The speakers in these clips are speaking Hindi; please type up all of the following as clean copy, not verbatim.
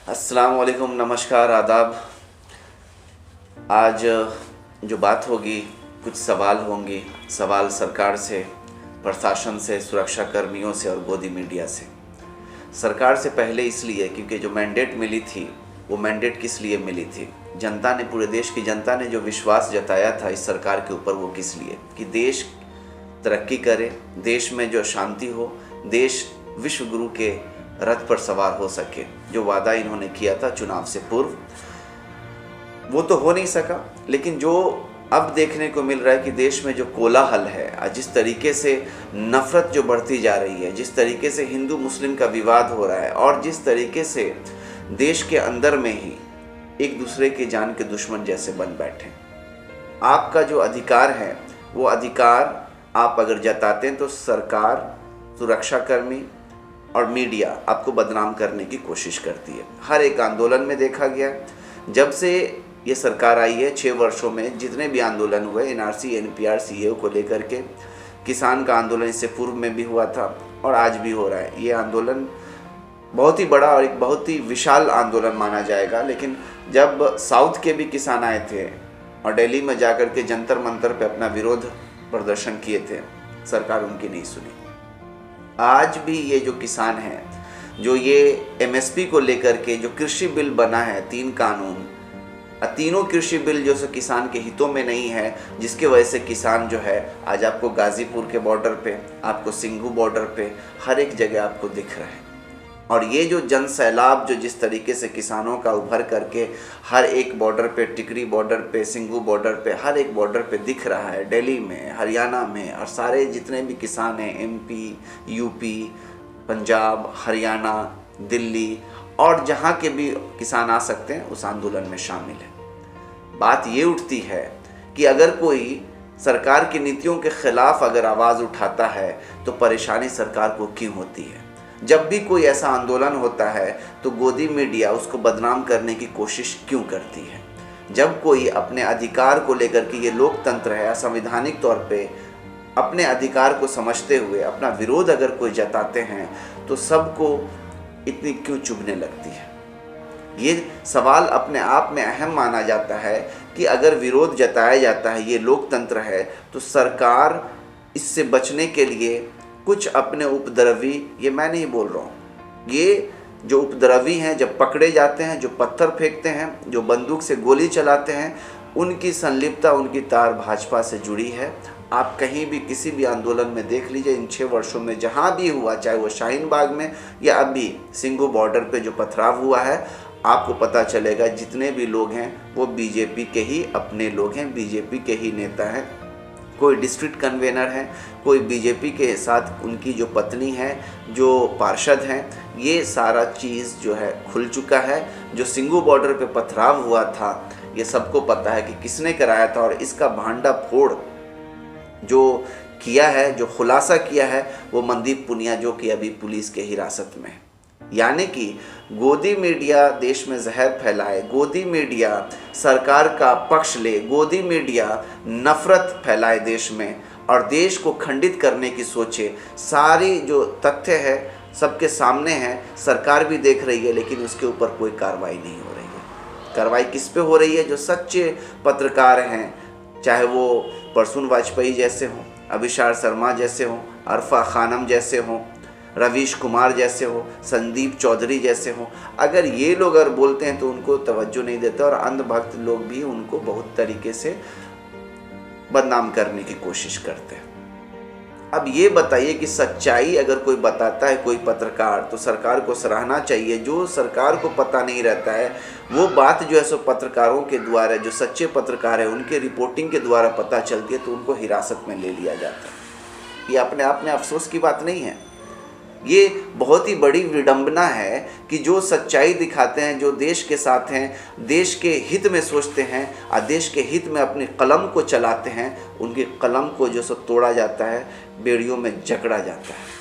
अस्सलाम वालेकुम, नमस्कार, आदाब। आज जो बात होगी, कुछ सवाल होंगे। सवाल सरकार से, प्रशासन से, सुरक्षा कर्मियों से और गोदी मीडिया से। सरकार से पहले इसलिए क्योंकि जो मैंडेट मिली थी वो मैंडेट किस लिए मिली थी। जनता ने, पूरे देश की जनता ने जो विश्वास जताया था इस सरकार के ऊपर, वो किस लिए, कि देश तरक्की करे, देश में जो शांति हो, देश विश्व गुरु के रथ पर सवार हो सके। जो वादा इन्होंने किया था चुनाव से पूर्व, वो तो हो नहीं सका। लेकिन जो अब देखने को मिल रहा है कि देश में जो कोलाहल है, जिस तरीके से नफरत जो बढ़ती जा रही है, जिस तरीके से हिंदू मुस्लिम का विवाद हो रहा है, और जिस तरीके से देश के अंदर में ही एक दूसरे के जान के दुश्मन जैसे बन बैठे। आपका जो अधिकार है वो अधिकार आप अगर जताते हैं तो सरकार, सुरक्षाकर्मी और मीडिया आपको बदनाम करने की कोशिश करती है। हर एक आंदोलन में देखा गया, जब से ये सरकार आई है 6 वर्षों में जितने भी आंदोलन हुए, एनआरसी, एनपीआर, सीएए को लेकर के, किसान का आंदोलन इससे पूर्व में भी हुआ था और आज भी हो रहा है। ये आंदोलन बहुत ही बड़ा और एक बहुत ही विशाल आंदोलन माना जाएगा। लेकिन जब साउथ के भी किसान आए थे और दिल्ली में जाकर के जंतर मंतर पे अपना विरोध प्रदर्शन किए थे, सरकार उनकी नहीं सुनी। आज भी ये जो किसान हैं, जो ये एमएसपी को लेकर के जो कृषि बिल बना है, 3 कानून, तीनों कृषि बिल जो से किसान के हितों में नहीं है, जिसके वजह से किसान जो है आज आपको गाजीपुर के बॉर्डर पे, आपको सिंघू बॉर्डर पे, हर एक जगह आपको दिख रहा है। और ये जो जन सैलाब जो जिस तरीके से किसानों का उभर करके हर एक बॉर्डर पे, टिकरी बॉर्डर पे, सिंघू बॉर्डर पे, हर एक बॉर्डर पे दिख रहा है, दिल्ली में, हरियाणा में, और सारे जितने भी किसान हैं, एमपी, यूपी, पंजाब, हरियाणा, दिल्ली, और जहाँ के भी किसान आ सकते हैं उस आंदोलन में शामिल है। बात ये उठती है कि अगर कोई सरकार की नीतियों के खिलाफ अगर आवाज़ उठाता है तो परेशानी सरकार को क्यों होती है। जब भी कोई ऐसा आंदोलन होता है तो गोदी मीडिया उसको बदनाम करने की कोशिश क्यों करती है। जब कोई अपने अधिकार को लेकर के, ये लोकतंत्र है, संवैधानिक तौर पे अपने अधिकार को समझते हुए अपना विरोध अगर कोई जताते हैं तो सबको इतनी क्यों चुभने लगती है। ये सवाल अपने आप में अहम माना जाता है कि अगर विरोध जताया जाता है, ये लोकतंत्र है, तो सरकार इससे बचने के लिए कुछ अपने उपद्रवी, ये मैं नहीं बोल रहा हूँ, ये जो उपद्रवी हैं, जब पकड़े जाते हैं, जो पत्थर फेंकते हैं, जो बंदूक से गोली चलाते हैं, उनकी संलिप्तता, उनकी तार भाजपा से जुड़ी है। आप कहीं भी किसी भी आंदोलन में देख लीजिए, इन 6 वर्षों में जहाँ भी हुआ, चाहे वो शाहीन बाग में या अभी सिंघू बॉर्डर पे जो पथराव हुआ है, आपको पता चलेगा जितने भी लोग हैं वो बीजेपी के ही अपने लोग हैं, बीजेपी के ही नेता हैं। कोई डिस्ट्रिक्ट कन्वेनर है, कोई बीजेपी के साथ उनकी जो पत्नी है, जो पार्षद हैं, ये सारा चीज़ जो है खुल चुका है। जो सिंघू बॉर्डर पे पथराव हुआ था, ये सबको पता है कि किसने कराया था, और इसका भांडा फोड़ जो किया है, जो खुलासा किया है, वो मनदीप पुनिया, जो कि अभी पुलिस के हिरासत में है। यानी कि गोदी मीडिया देश में जहर फैलाए, गोदी मीडिया सरकार का पक्ष ले, गोदी मीडिया नफरत फैलाए देश में और देश को खंडित करने की सोचे। सारी जो तथ्य है सबके सामने है, सरकार भी देख रही है, लेकिन उसके ऊपर कोई कार्रवाई नहीं हो रही है। कार्रवाई किस पे हो रही है? जो सच्चे पत्रकार हैं, चाहे वो परसून वाजपेयी जैसे हों, अभिशार शर्मा जैसे हों, अरफा खानम जैसे हों, रवीश कुमार जैसे हो, संदीप चौधरी जैसे हो, अगर ये लोग अगर बोलते हैं तो उनको तवज्जो नहीं देते, और अंधभक्त लोग भी उनको बहुत तरीके से बदनाम करने की कोशिश करते हैं। अब ये बताइए कि सच्चाई अगर कोई बताता है, कोई पत्रकार, तो सरकार को सराहना चाहिए। जो सरकार को पता नहीं रहता है वो बात जो है सो पत्रकारों के द्वारा, जो सच्चे पत्रकार है उनके रिपोर्टिंग के द्वारा पता चलती है, तो उनको हिरासत में ले लिया जाता है। ये अपने आप में अफसोस की बात नहीं है। ये बहुत ही बड़ी विडंबना है कि जो सच्चाई दिखाते हैं, जो देश के साथ हैं, देश के हित में सोचते हैं और देश के हित में अपनी कलम को चलाते हैं, उनकी कलम को जो सब तोड़ा जाता है, बेड़ियों में जकड़ा जाता है।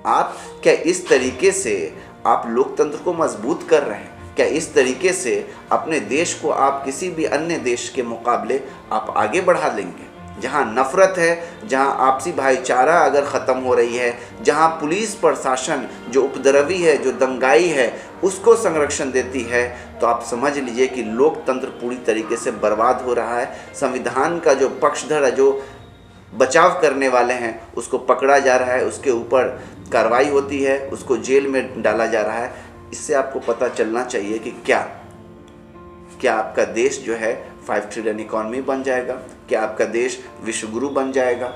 आप क्या इस तरीके से आप लोकतंत्र को मजबूत कर रहे हैं? क्या इस तरीके से अपने देश को आप किसी भी अन्य देश के मुकाबले आप आगे बढ़ा लेंगे? जहां नफ़रत है, जहां आपसी भाईचारा अगर ख़त्म हो रही है, जहां पुलिस प्रशासन जो उपद्रवी है, जो दंगाई है, उसको संरक्षण देती है, तो आप समझ लीजिए कि लोकतंत्र पूरी तरीके से बर्बाद हो रहा है। संविधान का जो पक्षधर है, जो बचाव करने वाले हैं, उसको पकड़ा जा रहा है, उसके ऊपर कार्रवाई होती है, उसको जेल में डाला जा रहा है। इससे आपको पता चलना चाहिए कि क्या आपका देश जो है 5 ट्रिलियन इकॉनमी बन जाएगा? क्या आपका देश विश्वगुरु बन जाएगा?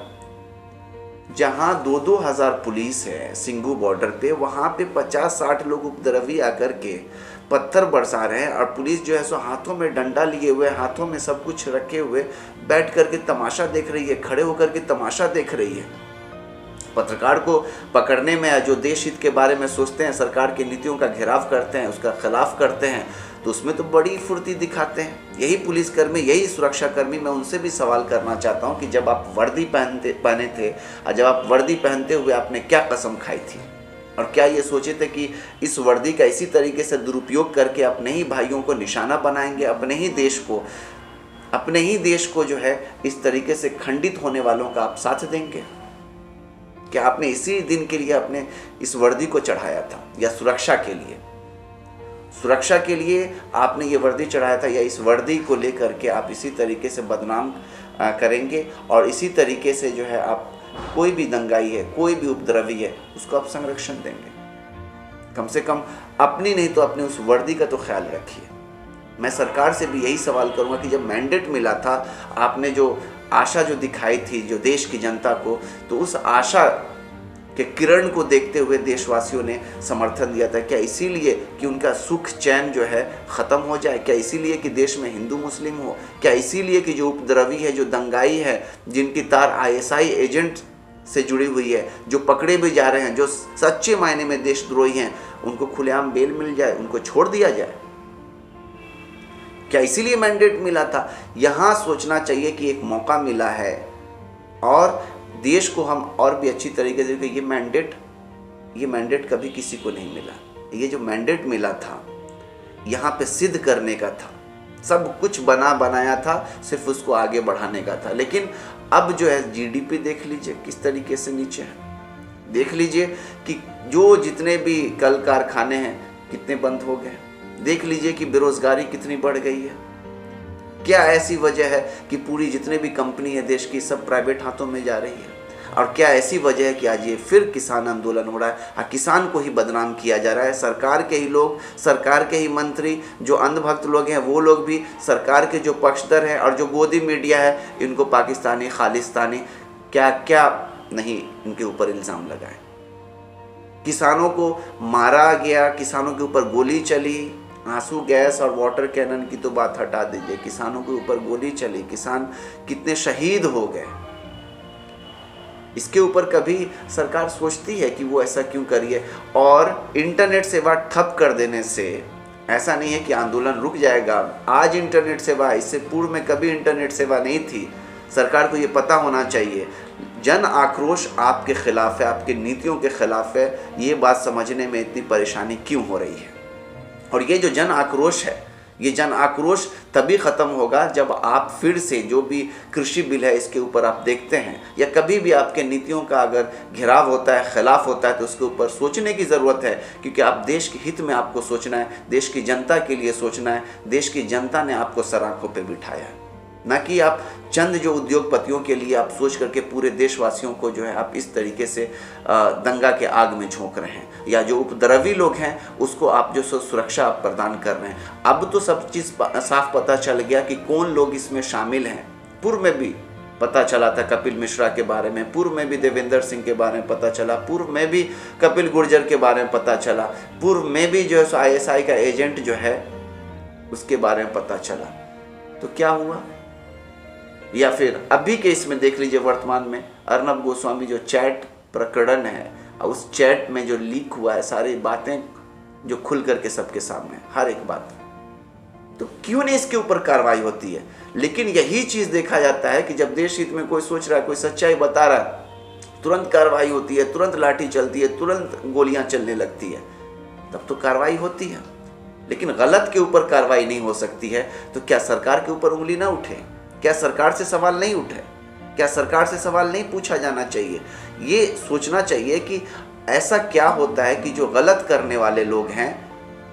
जहां 2-2 हज़ार पुलिस है सिंघू बॉर्डर पे, वहां पे 50-60 लोग उपद्रवी आकर के पत्थर बरसा रहे हैं और पुलिस जो है सो हाथों में डंडा लिए हुए, हाथों में सब कुछ रखे हुए बैठ करके तमाशा देख रही है, खड़े होकर के तमाशा देख रही है। पत्रकार को पकड़ने में, जो देश हित के बारे में सोचते हैं, सरकार की नीतियों का घेराव करते हैं, उसका खिलाफ करते हैं, तो उसमें तो बड़ी फुर्ती दिखाते हैं। यही पुलिसकर्मी, यही सुरक्षाकर्मी, मैं उनसे भी सवाल करना चाहता हूं कि जब आप वर्दी पहने थे और जब आप वर्दी पहनते हुए आपने क्या कसम खाई थी? और क्या ये सोचे थे कि इस वर्दी का इसी तरीके से दुरुपयोग करके अपने ही भाइयों को निशाना बनाएंगे, अपने ही देश को जो है इस तरीके से खंडित होने वालों का आप साथ देंगे? क्या आपने इसी दिन के लिए अपने इस वर्दी को चढ़ाया था, या सुरक्षा के लिए आपने ये वर्दी चढ़ाया था, या इस वर्दी को लेकर के आप इसी तरीके से बदनाम करेंगे और इसी तरीके से जो है आप कोई भी दंगाई है, कोई भी उपद्रवी है, उसको आप संरक्षण देंगे? कम से कम अपनी नहीं तो अपने उस वर्दी का तो ख्याल रखिए। मैं सरकार से भी यही सवाल करूंगा कि जब मैंडेट मिला था, आपने जो आशा जो दिखाई थी जो देश की जनता को, तो उस आशा के किरण को देखते हुए देशवासियों ने समर्थन दिया था। क्या इसीलिए कि उनका सुख चैन जो है ख़त्म हो जाए? क्या इसीलिए कि देश में हिंदू मुस्लिम हो? क्या इसीलिए कि जो उपद्रवी है, जो दंगाई है, जिनकी तार ISI एजेंट से जुड़ी हुई है, जो पकड़े भी जा रहे हैं, जो सच्चे मायने में देशद्रोही हैं, उनको खुलेआम बेल मिल जाए, उनको छोड़ दिया जाए? क्या इसीलिए मैंडेट मिला था? यहाँ सोचना चाहिए कि एक मौका मिला है और देश को हम और भी अच्छी तरीके से, ये मैंडेट कभी किसी को नहीं मिला। ये जो मैंडेट मिला था यहाँ पे सिद्ध करने का था, सब कुछ बनाया था, सिर्फ उसको आगे बढ़ाने का था। लेकिन अब जो है GDP देख लीजिए किस तरीके से नीचे है। देख लीजिए कि जो जितने भी कल कारखाने हैं कितने बंद हो गए। देख लीजिए कि बेरोजगारी कितनी बढ़ गई है। क्या ऐसी वजह है कि पूरी जितने भी कंपनी है देश की, सब प्राइवेट हाथों में जा रही है? और क्या ऐसी वजह है कि आज ये फिर किसान आंदोलन हो रहा है और किसान को ही बदनाम किया जा रहा है? सरकार के ही लोग, सरकार के ही मंत्री, जो अंधभक्त लोग हैं, वो लोग भी सरकार के जो पक्षधर हैं और जो गोदी मीडिया है, इनको पाकिस्तानी, खालिस्तानी, क्या क्या नहीं इनके ऊपर इल्ज़ाम लगाए। किसानों को मारा गया, किसानों के ऊपर गोली चली, आंसू गैस और वाटर कैनन की तो बात हटा दीजिए, किसानों के ऊपर गोली चली, किसान कितने शहीद हो गए। इसके ऊपर कभी सरकार सोचती है कि वो ऐसा क्यों करिए? और इंटरनेट सेवा ठप कर देने से ऐसा नहीं है कि आंदोलन रुक जाएगा। आज इंटरनेट सेवा, इससे पूर्व में कभी इंटरनेट सेवा नहीं थी। सरकार को ये पता होना चाहिए, जन आक्रोश आपके खिलाफ है, आपकी नीतियों के खिलाफ है। ये बात समझने में इतनी परेशानी क्यों हो रही है? और ये जो जन आक्रोश है, ये जन आक्रोश तभी ख़त्म होगा जब आप फिर से जो भी कृषि बिल है इसके ऊपर आप देखते हैं, या कभी भी आपके नीतियों का अगर घेराव होता है, खिलाफ होता है, तो उसके ऊपर सोचने की ज़रूरत है। क्योंकि आप देश के हित में आपको सोचना है, देश की जनता के लिए सोचना है। देश की जनता ने आपको सराखों पर बिठाया है, ना कि आप चंद जो उद्योगपतियों के लिए आप सोच करके पूरे देशवासियों को जो है आप इस तरीके से दंगा के आग में झोंक रहे हैं, या जो उपद्रवी लोग हैं उसको आप जो सुरक्षा आप प्रदान कर रहे हैं। अब तो सब चीज़ साफ पता चल गया कि कौन लोग इसमें शामिल हैं। पूर्व में भी पता चला था कपिल मिश्रा के बारे में, पूर्व में भी देवेंद्र सिंह के बारे में पता चला, पूर्व में भी कपिल गुर्जर के बारे में पता चला, पूर्व में भी जो है ISI का एजेंट जो है उसके बारे में पता चला। तो क्या हुआ? या फिर अभी के इसमें देख लीजिए, वर्तमान में अर्नब गोस्वामी जो चैट प्रकरण है और उस चैट में जो लीक हुआ है सारी बातें जो खुल करके सबके सामने, हर एक बात, तो क्यों नहीं इसके ऊपर कार्रवाई होती है? लेकिन यही चीज देखा जाता है कि जब देश हित में कोई सोच रहा है, कोई सच्चाई बता रहा है, तुरंत कार्रवाई होती है, तुरंत लाठी चलती है, तुरंत गोलियां चलने लगती है, तब तो कार्रवाई होती है। लेकिन गलत के ऊपर कार्रवाई नहीं हो सकती है तो क्या सरकार के ऊपर उंगली ना उठे? क्या सरकार से सवाल नहीं उठे? क्या सरकार से सवाल नहीं पूछा जाना चाहिए? ये सोचना चाहिए कि ऐसा क्या होता है कि जो गलत करने वाले लोग हैं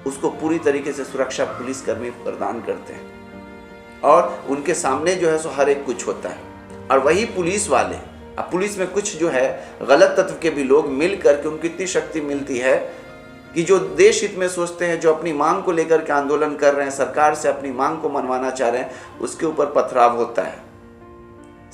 उसको पूरी तरीके से सुरक्षा पुलिसकर्मी प्रदान करते हैं और उनके सामने जो है सो हर एक कुछ होता है। और वही पुलिस वाले, अब पुलिस में कुछ जो है गलत तत्व के भी लोग मिल करके उनको इतनी शक्ति मिलती है कि जो देश हित में सोचते हैं, जो अपनी मांग को लेकर के आंदोलन कर रहे हैं, सरकार से अपनी मांग को मनवाना चाह रहे हैं, उसके ऊपर पथराव होता है।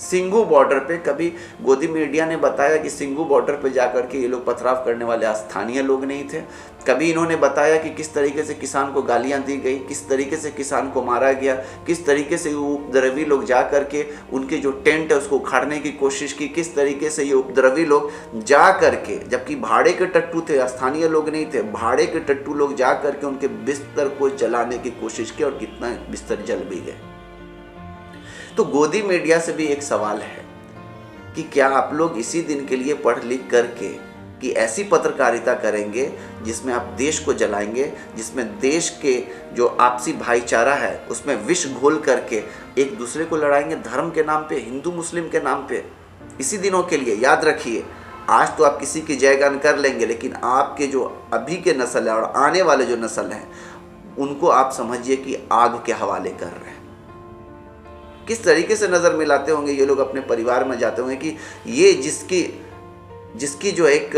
सिंघू बॉर्डर पे कभी गोदी मीडिया ने बताया कि सिंघू बॉर्डर पे जाकर के ये लोग पथराव करने वाले स्थानीय लोग नहीं थे। कभी इन्होंने बताया कि किस तरीके से किसान को गालियां दी गई, किस तरीके से किसान को मारा गया, किस तरीके से वो उपद्रवी लोग जा करके उनके जो टेंट है उसको उखाड़ने की कोशिश की, किस तरीके से ये उपद्रवी लोग जा करके, जबकि भाड़े के टट्टू थे, स्थानीय लोग नहीं थे, भाड़े के टट्टू लोग जा करके उनके बिस्तर को जलाने की कोशिश की और कितना बिस्तर जल भी गए। तो गोदी मीडिया से भी एक सवाल है कि क्या आप लोग इसी दिन के लिए पढ़ लिख करके कि ऐसी पत्रकारिता करेंगे जिसमें आप देश को जलाएंगे, जिसमें देश के जो आपसी भाईचारा है उसमें विष घोल करके एक दूसरे को लड़ाएंगे धर्म के नाम पे, हिंदू मुस्लिम के नाम पे? इसी दिनों के लिए याद रखिए, आज तो आप किसी की जयगान कर लेंगे, लेकिन आपके जो अभी के नस्ल है और आने वाले जो नस्ल हैं उनको आप समझिए कि आग के हवाले कर रहे हैं। किस तरीके से नज़र मिलाते होंगे ये लोग अपने परिवार में, जाते होंगे कि ये जिसकी जो एक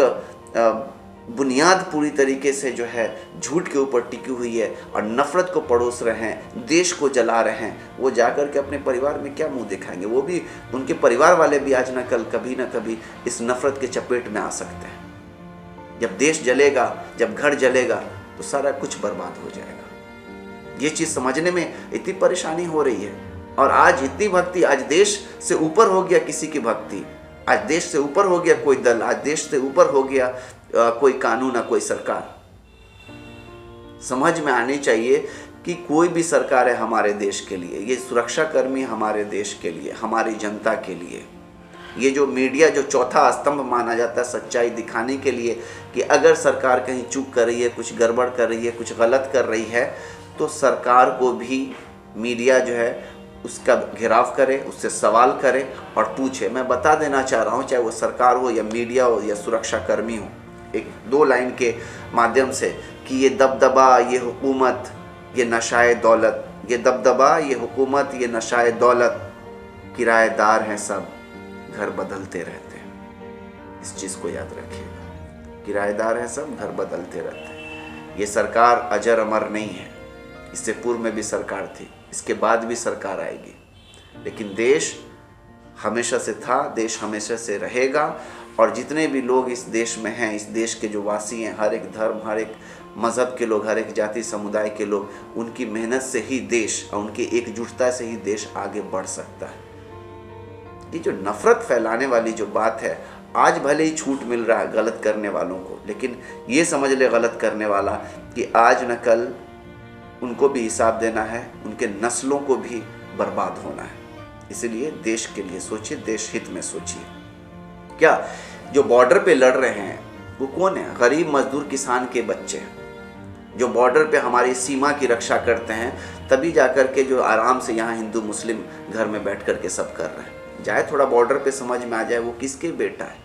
बुनियाद पूरी तरीके से जो है झूठ के ऊपर टिकी हुई है और नफरत को परोस रहे हैं, देश को जला रहे हैं, वो जाकर के अपने परिवार में क्या मुंह दिखाएंगे? वो भी, उनके परिवार वाले भी आज न कल कभी ना कभी इस नफरत के चपेट में आ सकते हैं। जब देश जलेगा, जब घर जलेगा तो सारा कुछ बर्बाद हो जाएगा। ये चीज़ समझने में इतनी परेशानी हो रही है। और आज इतनी भक्ति, आज देश से ऊपर हो गया किसी की भक्ति, आज देश से ऊपर हो गया कोई दल, आज देश से ऊपर हो गया कोई कानून, कोई सरकार। समझ में आनी चाहिए कि कोई भी सरकार है हमारे देश के लिए, ये सुरक्षा कर्मी हमारे देश के लिए, हमारी जनता के लिए। ये जो मीडिया जो चौथा स्तंभ माना जाता है सच्चाई दिखाने के लिए कि अगर सरकार कहीं चूक कर रही है, कुछ गड़बड़ कर रही है, कुछ गलत कर रही है, तो सरकार को भी मीडिया जो है उसका घेराव करे, उससे सवाल करे और पूछे। मैं बता देना चाह रहा हूँ, चाहे वो सरकार हो या मीडिया हो या सुरक्षा कर्मी हो, एक दो लाइन के माध्यम से, कि ये दबदबा, ये हुकूमत, ये नशाए दौलत, ये दबदबा, ये हुकूमत, ये नशाए दौलत, किराएदार हैं सब, घर बदलते रहते हैं। इस चीज़ को याद रखिएगा, किराएदार हैं सब, घर बदलते रहते हैं। ये सरकार अजर अमर नहीं है, इससे पूर्व में भी सरकार थी, इसके बाद भी सरकार आएगी, लेकिन देश हमेशा से था, देश हमेशा से रहेगा। और जितने भी लोग इस देश में हैं, इस देश के जो वासी हैं, हर एक धर्म, हर एक मज़हब के लोग, हर एक जाति समुदाय के लोग, उनकी मेहनत से ही देश और उनकी एकजुटता से ही देश आगे बढ़ सकता है। ये जो नफ़रत फैलाने वाली जो बात है, आज भले ही छूट मिल रहा है गलत करने वालों को, लेकिन ये समझ ले गलत करने वाला कि आज न कल उनको भी हिसाब देना है, उनके नस्लों को भी बर्बाद होना है। इसलिए देश के लिए सोचिए, देश हित में सोचिए। क्या जो बॉर्डर पे लड़ रहे हैं वो कौन है? गरीब मजदूर किसान के बच्चे जो बॉर्डर पे हमारी सीमा की रक्षा करते हैं, तभी जाकर के जो आराम से यहाँ हिंदू मुस्लिम घर में बैठ कर के सब कर रहे हैं। जाए थोड़ा बॉर्डर पे समझ में आ जाए वो किसके बेटा है,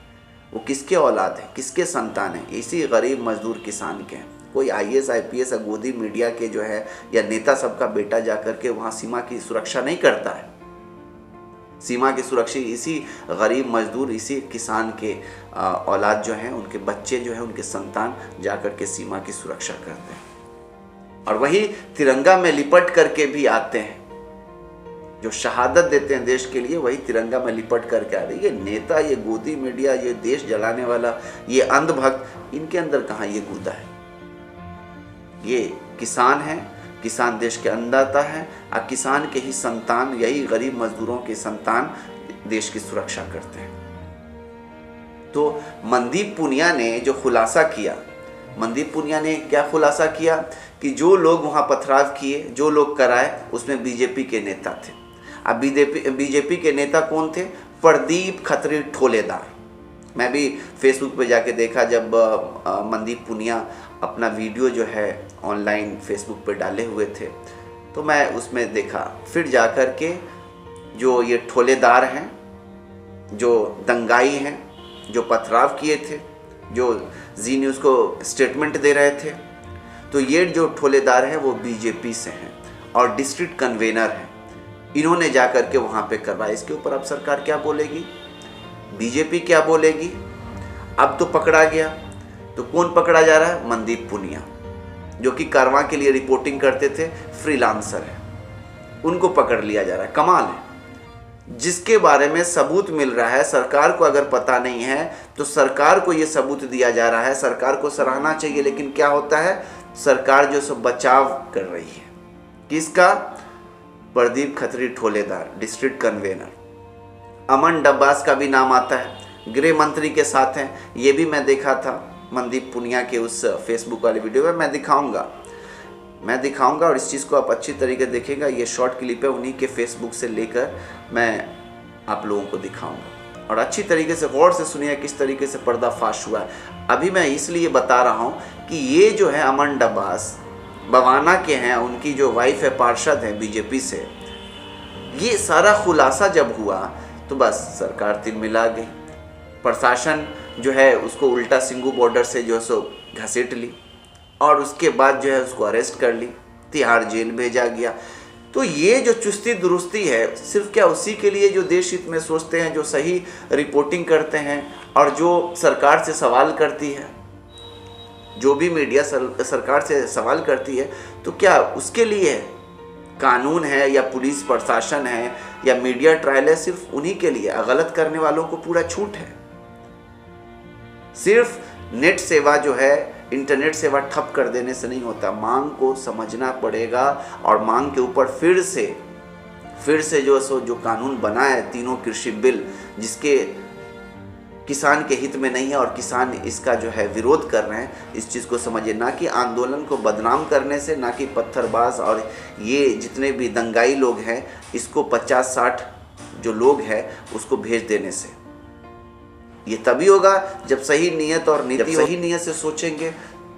वो किसके औलाद है, किसके संतान है। इसी गरीब मजदूर किसान के हैं। कोई IAS IPS या गोदी मीडिया के जो है या नेता सबका बेटा जाकर के वहाँ सीमा की सुरक्षा नहीं करता है। सीमा की सुरक्षा इसी गरीब मजदूर, इसी किसान के औलाद जो हैं, उनके बच्चे जो हैं, उनके संतान जाकर के सीमा की सुरक्षा करते हैं। और वही तिरंगा में लिपट करके भी आते हैं, जो शहादत देते हैं देश के लिए, वही तिरंगा में लिपट करके आ रही है। ये नेता, ये गोदी मीडिया, ये देश जलाने वाला, ये अंधभक्त, इनके अंदर कहाँ ये कूदा है? ये किसान है, किसान देश के अन्नदाता है, और किसान के ही संतान, यही गरीब मजदूरों के संतान देश की सुरक्षा करते हैं। तो मनदीप पुनिया ने जो खुलासा किया, मनदीप पुनिया ने क्या खुलासा किया कि जो लोग वहाँ पथराव किए, जो लोग कराए, उसमें बीजेपी के नेता थे। अब बीजेपी के नेता कौन थे? प्रदीप खत्री ठोलेदार। मैं भी फेसबुक पे जाके देखा, जब मनदीप पुनिया अपना वीडियो जो है ऑनलाइन फेसबुक पे डाले हुए थे, तो मैं उसमें देखा। फिर जा कर के जो ये ठोलेदार हैं, जो दंगाई हैं, जो पथराव किए थे, जो जी न्यूज़ को स्टेटमेंट दे रहे थे, तो ये जो ठोलेदार हैं वो बीजेपी से हैं और डिस्ट्रिक्ट कन्वेनर हैं। इन्होंने जा कर के वहाँ पे करवाया। इसके ऊपर अब सरकार क्या बोलेगी, बीजेपी क्या बोलेगी? अब तो पकड़ा गया, तो कौन पकड़ा जा रहा है? मनदीप पुनिया, जो कि कारवां के लिए रिपोर्टिंग करते थे, फ्रीलांसर है, उनको पकड़ लिया जा रहा है। कमाल है। जिसके बारे में सबूत मिल रहा है, सरकार को अगर पता नहीं है तो सरकार को ये सबूत दिया जा रहा है, सरकार को सराहना चाहिए। लेकिन क्या होता है, सरकार जो सब बचाव कर रही है। किसका? Pradeep Khatri Tholedar, district convener. अमन डब्बास का भी नाम आता है, गृह मंत्री के साथ हैं। ये भी मैं देखा था मनदीप पुनिया के उस फेसबुक वाले वीडियो में। मैं दिखाऊंगा और इस चीज़ को आप अच्छी तरीके देखेंगे। ये शॉर्ट क्लिप है, उन्हीं के फेसबुक से लेकर मैं आप लोगों को दिखाऊंगा, और अच्छी तरीके से गौर से सुनिए किस तरीके से पर्दाफाश हुआ है। अभी मैं इसलिए बता रहा हूँ कि ये जो है अमन डब्बास बवाना के हैं, उनकी जो वाइफ है पार्षद है बीजेपी से। ये सारा खुलासा जब हुआ तो बस सरकार तिलमिला गई। प्रशासन जो है उसको उल्टा सिंगू बॉर्डर से जो है सो घसीट ली, और उसके बाद जो है उसको अरेस्ट कर ली, तिहाड़ जेल भेजा गया। तो ये जो चुस्ती दुरुस्ती है, सिर्फ क्या उसी के लिए जो देश हित में सोचते हैं, जो सही रिपोर्टिंग करते हैं और जो सरकार से सवाल करती है, जो भी मीडिया सरकार से सवाल करती है, तो क्या उसके लिए कानून है या पुलिस प्रशासन है या मीडिया ट्रायल है? सिर्फ उन्हीं के लिए। गलत करने वालों को पूरा छूट है। सिर्फ नेट सेवा जो है, इंटरनेट सेवा ठप कर देने से नहीं होता। मांग को समझना पड़ेगा, और मांग के ऊपर फिर से जो कानून बना है, तीनों कृषि बिल, जिसके किसान के हित में नहीं है और किसान इसका जो है विरोध कर रहे हैं, इस चीज़ को समझिए। ना कि आंदोलन को बदनाम करने से, ना कि पत्थरबाज और ये जितने भी दंगाई लोग हैं, इसको 50-60 जो लोग हैं उसको भेज देने से। ये तभी होगा जब सही नियत और नीति, सही नियत से सोचेंगे,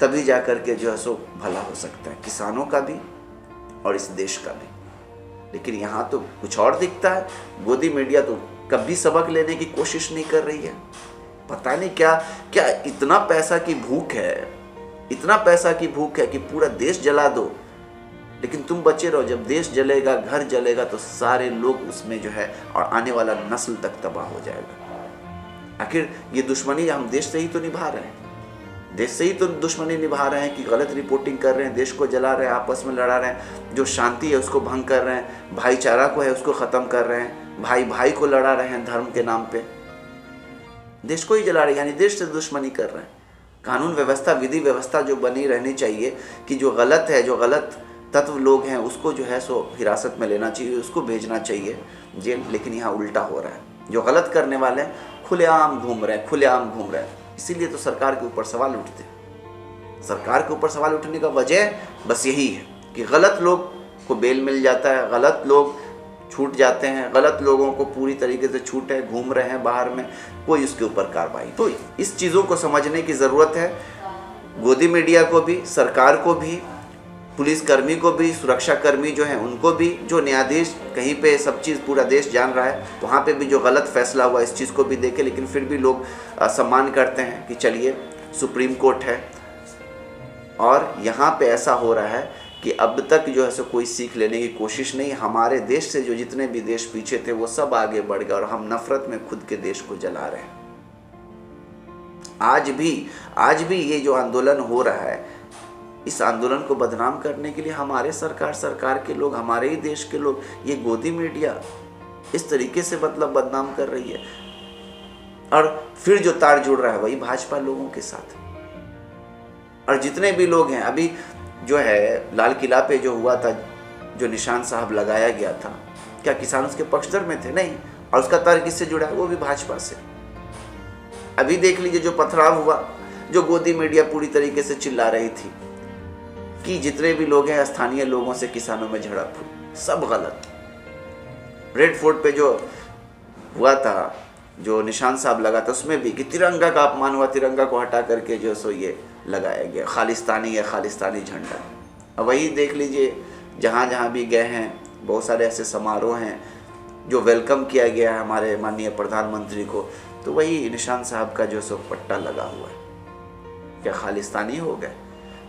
तभी जा कर के जो है सो भला हो सकता है, किसानों का भी और इस देश का भी। लेकिन यहाँ तो कुछ और दिखता है। गोदी मीडिया तो कभी सबक लेने की कोशिश नहीं कर रही है। पता नहीं क्या इतना पैसा की भूख है कि पूरा देश जला दो, लेकिन तुम बचे रहो। जब देश जलेगा, घर जलेगा, तो सारे लोग उसमें जो है, और आने वाला नस्ल तक तबाह हो जाएगा। आखिर ये दुश्मनी हम देश से ही तो निभा रहे हैं, देश से ही तो दुश्मनी निभा रहे हैं कि गलत रिपोर्टिंग कर रहे हैं, देश को जला रहे हैं, आपस में लड़ा रहे हैं, जो शांति है उसको भंग कर रहे हैं, भाईचारा को है उसको ख़त्म कर रहे हैं, भाई को लड़ा रहे हैं धर्म के नाम पे, देश को ही जला रहे हैं, यानी देश से दुश्मनी कर रहे हैं। कानून व्यवस्था, विधि व्यवस्था जो बनी रहनी चाहिए कि जो गलत है, जो गलत तत्व लोग हैं, उसको जो है सो हिरासत में लेना चाहिए, उसको भेजना चाहिए जेल। लेकिन यहाँ उल्टा हो रहा है। जो गलत करने वाले हैं खुलेआम घूम रहे हैं। इसीलिए तो सरकार के ऊपर सवाल उठते हैं। सरकार के ऊपर सवाल उठने का वजह बस यही है कि गलत लोग को बेल मिल जाता है, गलत लोग छूट जाते हैं, गलत लोगों को पूरी तरीके से छूट है, घूम रहे हैं बाहर में, कोई उसके ऊपर कार्रवाई। तो इस चीज़ों को समझने की ज़रूरत है। गोदी मीडिया को भी, सरकार को भी, पुलिसकर्मी को भी, सुरक्षाकर्मी जो हैं उनको भी, जो न्यायाधीश कहीं पे सब चीज़ पूरा देश जान रहा है, वहाँ पे भी जो गलत फैसला हुआ इस चीज़ को भी देखे। लेकिन फिर भी लोग सम्मान करते हैं कि चलिए सुप्रीम कोर्ट है, और यहाँ पे ऐसा हो रहा है कि अब तक जो है सो कोई सीख लेने की कोशिश नहीं। हमारे देश से जो जितने भी देश पीछे थे वो सब आगे बढ़ गए, और हम नफरत में खुद के देश को जला रहे हैं। आज भी ये जो आंदोलन हो रहा है, इस आंदोलन को बदनाम करने के लिए हमारे सरकार के लोग, हमारे ही देश के लोग, ये गोदी मीडिया इस तरीके से मतलब बदनाम कर रही है। और फिर जो तार जुड़ रहा है वही भाजपा लोगों के साथ। और जितने भी लोग हैं, अभी जो है लाल किला पे जो हुआ था, जो निशान साहब लगाया गया था, क्या किसान उसके पक्षधर में थे? नहीं। और उसका तार किससे जुड़ा है? वो भी भाजपा से। अभी देख लीजिए जो पथराव हुआ, जो गोदी मीडिया पूरी तरीके से चिल्ला रही थी कि जितने भी लोग हैं स्थानीय लोगों से किसानों में झड़प हुई, सब गलत। रेड फोर्ट पे जो हुआ था, जो निशान साहब लगा था, उसमें भी कि तिरंगा का अपमान हुआ, तिरंगा को हटा करके जो सो ये लगाया गया खालिस्तानी या खालिस्तानी झंडा। अब वही देख लीजिए जहाँ जहाँ भी गए हैं, बहुत सारे ऐसे समारोह हैं जो वेलकम किया गया है हमारे माननीय प्रधानमंत्री को, तो वही निशान साहब का जो सो पट्टा लगा हुआ है। क्या खालिस्तानी हो गए?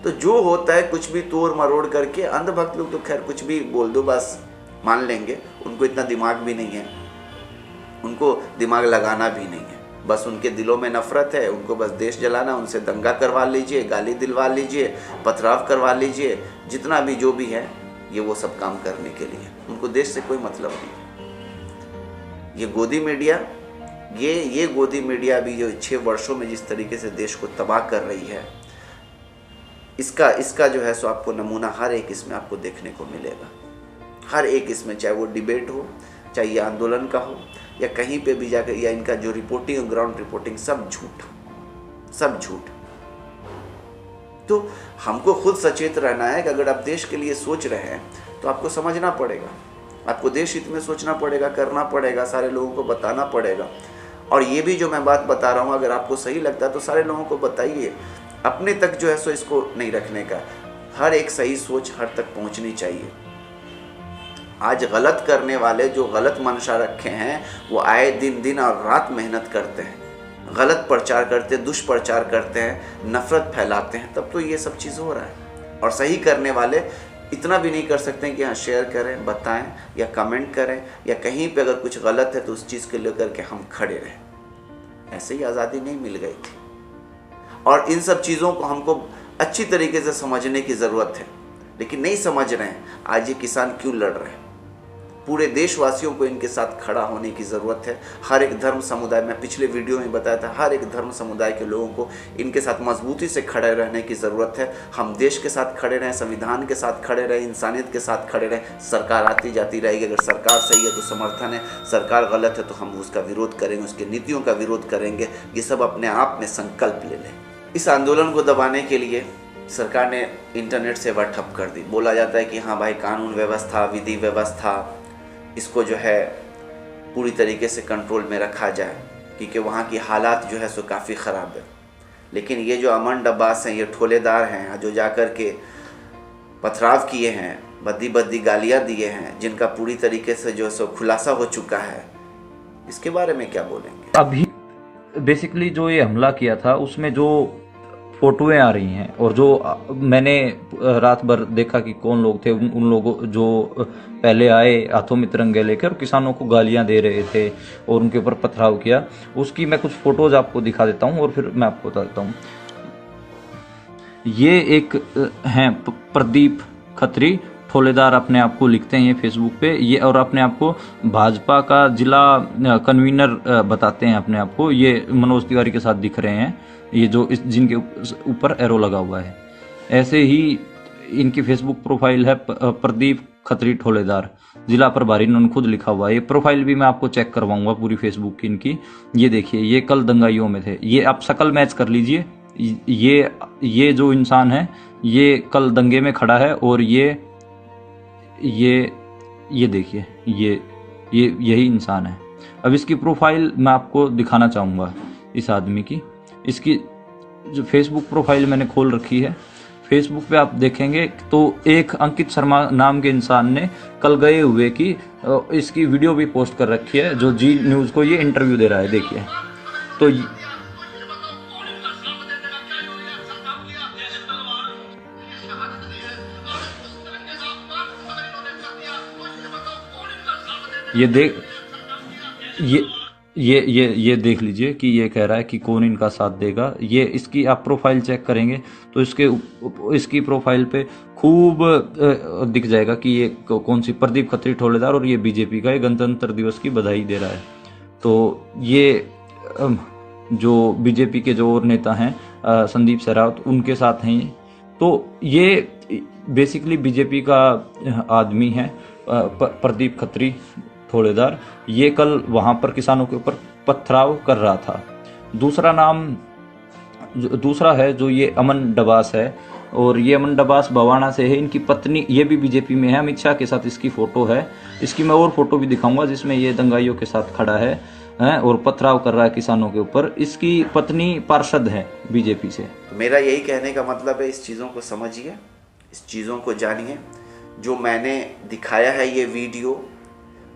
तो जो होता है कुछ भी तोड़ मरोड़ करके, अंधभक्त लोग तो खैर कुछ भी बोल दो बस मान लेंगे, उनको इतना दिमाग भी नहीं है, उनको दिमाग लगाना भी नहीं है, बस उनके दिलों में नफरत है, उनको बस देश जलाना। उनसे दंगा करवा लीजिए, गाली दिलवा लीजिए, पथराव करवा लीजिए, जितना भी जो भी है ये वो सब काम करने के लिए, उनको देश से कोई मतलब नहीं। ये गोदी मीडिया, ये गोदी मीडिया अभी जो 6 वर्षों में जिस तरीके से देश को तबाह कर रही है, इसका जो है सो आपको नमूना हर एक इसमें आपको देखने को मिलेगा। हर एक इसमें, चाहे वो डिबेट हो, चाहे ये आंदोलन का हो, या कहीं पे भी जाकर, या इनका जो रिपोर्टिंग, ग्राउंड रिपोर्टिंग, सब झूठ, सब झूठ। तो हमको खुद सचेत रहना है कि अगर आप देश के लिए सोच रहे हैं तो आपको समझना पड़ेगा, आपको देश हित में सोचना पड़ेगा, करना पड़ेगा, सारे लोगों को बताना पड़ेगा। और ये भी जो मैं बात बता रहा हूँ, अगर आपको सही लगता है तो सारे लोगों को बताइए, अपने तक जो है सो इसको नहीं रखने का। हर एक सही सोच हर तक पहुँचनी चाहिए। आज गलत करने वाले जो गलत मंशा रखे हैं वो आए दिन और रात मेहनत करते हैं, गलत प्रचार करते हैं, दुष्प्रचार करते हैं, नफरत फैलाते हैं, तब तो ये सब चीज़ हो रहा है। और सही करने वाले इतना भी नहीं कर सकते हैं कि हाँ शेयर करें, बताएं या कमेंट करें, या कहीं पे अगर कुछ गलत है तो उस चीज़ के लेकर के हम खड़े रहें। ऐसे ही आज़ादी नहीं मिल गई थी। और इन सब चीज़ों को हमको अच्छी तरीके से समझने की ज़रूरत है, लेकिन नहीं समझ रहे हैं। आज ये किसान क्यों लड़ रहे हैं? पूरे देशवासियों को इनके साथ खड़ा होने की ज़रूरत है। हर एक धर्म समुदाय, मैं पिछले वीडियो में बताया था, हर एक धर्म समुदाय के लोगों को इनके साथ मजबूती से खड़े रहने की ज़रूरत है। हम देश के साथ खड़े रहें, संविधान के साथ खड़े रहें, इंसानियत के साथ खड़े रहें। सरकार आती जाती रहेगी, अगर सरकार सही है तो समर्थन है, सरकार गलत है तो हम उसका विरोध करेंगे, उसके नीतियों का विरोध करेंगे। ये सब अपने आप में संकल्प ले लें। इस आंदोलन को दबाने के लिए सरकार ने इंटरनेट सेवा ठप कर दी। बोला जाता है कि हाँ भाई, कानून व्यवस्था, विधि व्यवस्था, इसको जो है पूरी तरीके से कंट्रोल में रखा जाए, क्योंकि वहाँ की हालात जो है सो काफ़ी ख़राब है। लेकिन ये जो अमन डब्बास हैं, ये ठोलेदार हैं, जो जाकर के पथराव किए हैं, बद्दी गालियाँ दिए हैं, जिनका पूरी तरीके से जो है सो खुलासा हो चुका है, इसके बारे में क्या बोलेंगे? अभी बेसिकली जो ये हमला किया था उसमें जो फोटोएं आ रही हैं, और जो मैंने रात भर देखा कि कौन लोग थे, उन लोगों जो पहले आए हाथों में तिरंगे लेकर और किसानों को गालियां दे रहे थे और उनके ऊपर पथराव किया, उसकी मैं कुछ फोटोज आपको दिखा देता हूं और फिर मैं आपको बता देता हूं। ये एक हैं प्रदीप खत्री, ठोलेदार अपने आप को लिखते हैं ये फेसबुक पे, ये और अपने आप को भाजपा का जिला कन्वीनर बताते हैं अपने आप को। ये मनोज तिवारी के साथ दिख रहे हैं, ये जो इस जिनके ऊपर एरो लगा हुआ है। ऐसे ही इनकी फेसबुक प्रोफाइल है प्रदीप खत्री ठोलेदार, जिला प्रभारी, इन्होंने खुद लिखा हुआ है। ये प्रोफाइल भी मैं आपको चेक करवाऊंगा पूरी फेसबुक की इनकी। ये देखिए, ये कल दंगाइयों में थे। ये आप शक्ल मैच कर लीजिए, ये जो इंसान है ये कल दंगे में खड़ा है, और ये देखिए, ये यही इंसान है। अब इसकी प्रोफाइल मैं आपको दिखाना चाहूँगा इस आदमी की। इसकी जो फेसबुक प्रोफाइल मैंने खोल रखी है, फेसबुक पे आप देखेंगे तो एक अंकित शर्मा नाम के इंसान ने कल गए हुए की इसकी वीडियो भी पोस्ट कर रखी है, जो जी न्यूज़ को ये इंटरव्यू दे रहा है। देखिए तो ये देख लीजिए कि ये कह रहा है कि कौन इनका साथ देगा। ये इसकी आप प्रोफाइल चेक करेंगे तो इसकी प्रोफाइल पे खूब दिख जाएगा कि ये कौन सी प्रदीप खत्री ठोलेदार, और ये बीजेपी का गणतंत्र दिवस की बधाई दे रहा है। तो ये जो बीजेपी के जो और नेता हैं संदीप सहरावत, उनके साथ हैं। तो ये बेसिकली बीजेपी का आदमी है प्रदीप खत्री ठोलेदार। ये कल वहाँ पर किसानों के ऊपर पथराव कर रहा था। दूसरा है जो ये अमन डबास है, और ये अमन डबास बवाना से है। इनकी पत्नी ये भी बीजेपी में है, अमित शाह के साथ इसकी फोटो है। इसकी मैं और फोटो भी दिखाऊंगा जिसमें ये दंगाइयों के साथ खड़ा है और पथराव कर रहा है किसानों के ऊपर। इसकी पत्नी पार्षद है बीजेपी से। मेरा यही कहने का मतलब है, इस चीज़ों को समझिए, इस चीज़ों को जानिए। जो मैंने दिखाया है ये वीडियो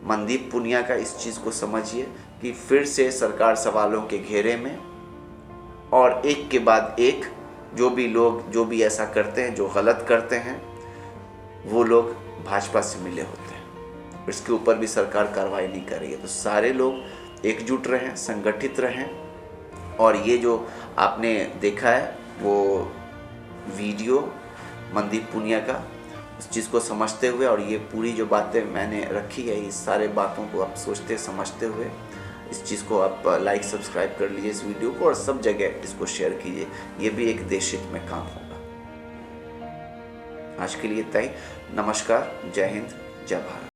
मनदीप पुनिया का, इस चीज़ को समझिए कि फिर से सरकार सवालों के घेरे में, और एक के बाद एक जो भी लोग जो भी ऐसा करते हैं, जो गलत करते हैं, वो लोग भाजपा से मिले होते हैं। इसके ऊपर भी सरकार कार्रवाई नहीं कर रही है। तो सारे लोग एकजुट रहें, संगठित रहें, और ये जो आपने देखा है वो वीडियो मनदीप पुनिया का, उस चीज़ को समझते हुए, और ये पूरी जो बातें मैंने रखी है, इस सारे बातों को आप सोचते समझते हुए इस चीज़ को आप लाइक सब्सक्राइब कर लीजिए इस वीडियो को, और सब जगह इसको शेयर कीजिए। ये भी एक देश हित में काम होगा। आज के लिए इतना ही। नमस्कार, जय हिंद, जय भारत।